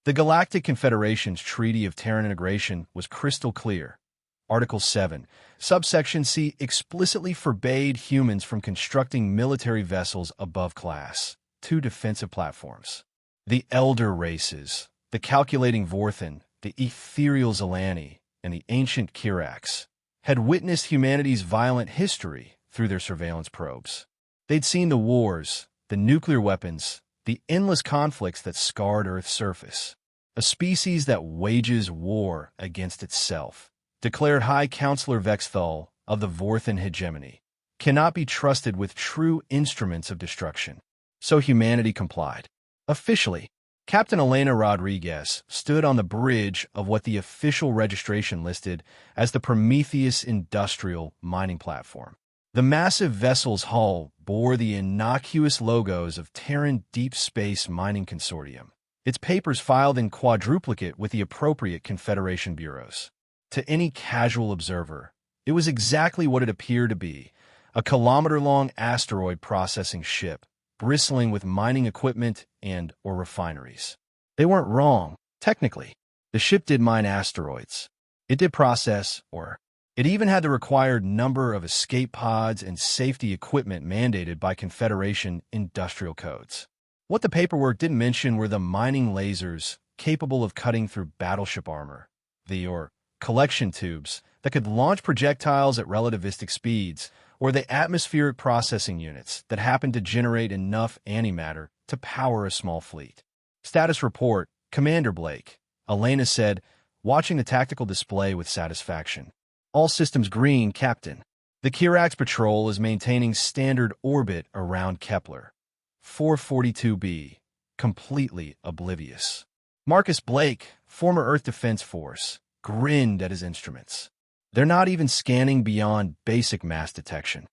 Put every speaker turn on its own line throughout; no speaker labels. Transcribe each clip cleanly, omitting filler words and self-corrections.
The Galactic Confederation's Treaty of Terran Integration was crystal clear. Article 7, subsection C explicitly forbade humans from constructing military vessels above Class 2 defensive platforms. The Elder Races, the Calculating Vorthan, the Ethereal Zelani, and the Ancient Kirax, had witnessed humanity's violent history through their surveillance probes. They'd seen the wars, the nuclear weapons, the endless conflicts that scarred Earth's surface. A species that wages war against itself, declared High Counselor Vexthal of the Vorthan hegemony, cannot be trusted with true instruments of destruction. So humanity complied. Officially, Captain Elena Rodriguez stood on the bridge of what the official registration listed as the Prometheus Industrial Mining Platform. The massive vessel's hull bore the innocuous logos of Terran Deep Space Mining Consortium, its papers filed in quadruplicate with the appropriate Confederation bureaus. To any casual observer, it was exactly what it appeared to be, a kilometer-long asteroid processing ship, bristling with mining equipment and/or refineries. They weren't wrong, technically. The ship did mine asteroids. It did process, or it even had the required number of escape pods and safety equipment mandated by Confederation industrial codes. What the paperwork didn't mention were the mining lasers capable of cutting through battleship armor, the collection tubes that could launch projectiles at relativistic speeds, or the atmospheric processing units that happened to generate enough antimatter to power a small fleet. Status report, Commander Blake, Elena said, watching the tactical display with satisfaction. All systems green, Captain. The Kirax patrol is maintaining standard orbit around Kepler 442b, completely oblivious. Marcus Blake, former Earth Defense Force, grinned at his instruments. They're not even scanning beyond basic mass detection.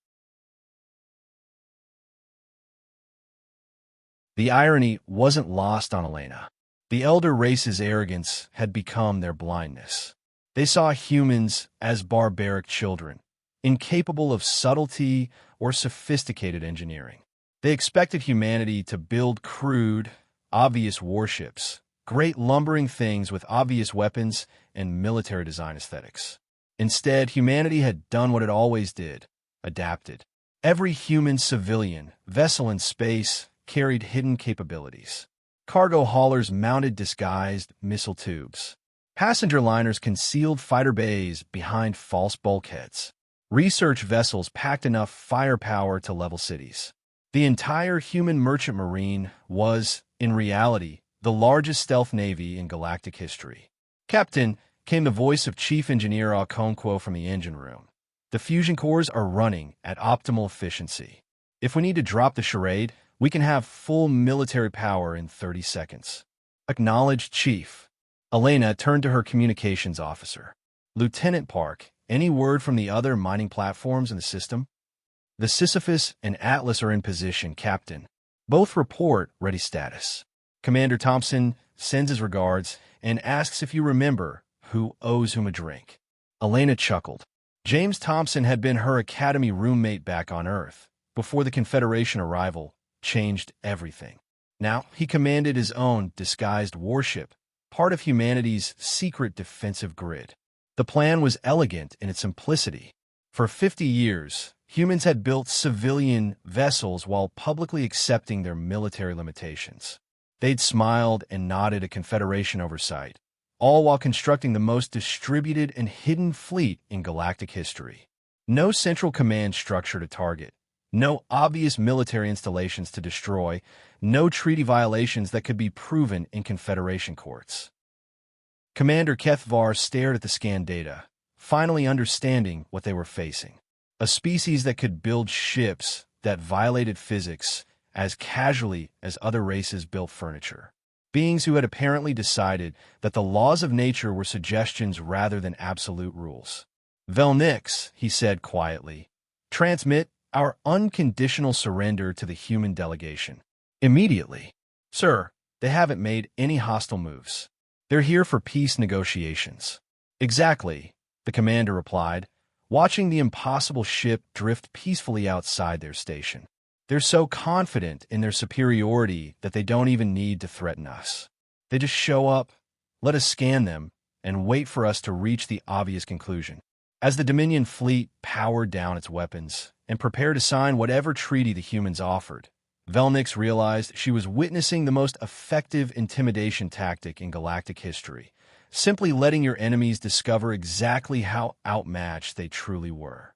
The irony wasn't lost on Elena. The elder race's arrogance had become their blindness. They saw humans as barbaric children, incapable of subtlety or sophisticated engineering. They expected humanity to build crude, obvious warships, great lumbering things with obvious weapons and military design aesthetics. Instead, humanity had done what it always did, adapted. Every human civilian vessel in space carried hidden capabilities. Cargo haulers mounted disguised missile tubes. Passenger liners concealed fighter bays behind false bulkheads. Research vessels packed enough firepower to level cities. The entire human merchant marine was, in reality, the largest stealth navy in galactic history. Captain, came the voice of Chief Engineer Okonkwo from the engine room. The fusion cores are running at optimal efficiency. If we need to drop the charade, we can have full military power in 30 seconds. Acknowledged, Chief. Elena turned to her communications officer. Lieutenant Park, any word from the other mining platforms in the system? The Sisyphus and Atlas are in position, Captain. Both report ready status. Commander Thompson sends his regards and asks if you remember who owes whom a drink. Elena chuckled. James Thompson had been her academy roommate back on Earth, before the Confederation arrival changed everything. Now he commanded his own disguised warship, part of humanity's secret defensive grid. The plan was elegant in its simplicity. For 50 years, humans had built civilian vessels while publicly accepting their military limitations. They'd smiled and nodded at Confederation oversight, all while constructing the most distributed and hidden fleet in galactic history. No central command structure to target, no obvious military installations to destroy, no treaty violations that could be proven in Confederation courts. Commander Kethvar stared at the scanned data, finally understanding what they were facing. A species that could build ships that violated physics as casually as other races built furniture. Beings who had apparently decided that the laws of nature were suggestions rather than absolute rules. Velnix, he said quietly, transmit our unconditional surrender to the human delegation. Immediately. Sir, they haven't made any hostile moves. They're here for peace negotiations. Exactly, the commander replied, watching the impossible ship drift peacefully outside their station. They're so confident in their superiority that they don't even need to threaten us. They just show up, let us scan them, and wait for us to reach the obvious conclusion. As the Dominion fleet powered down its weapons and prepared to sign whatever treaty the humans offered, Velnix realized she was witnessing the most effective intimidation tactic in galactic history, simply letting your enemies discover exactly how outmatched they truly were.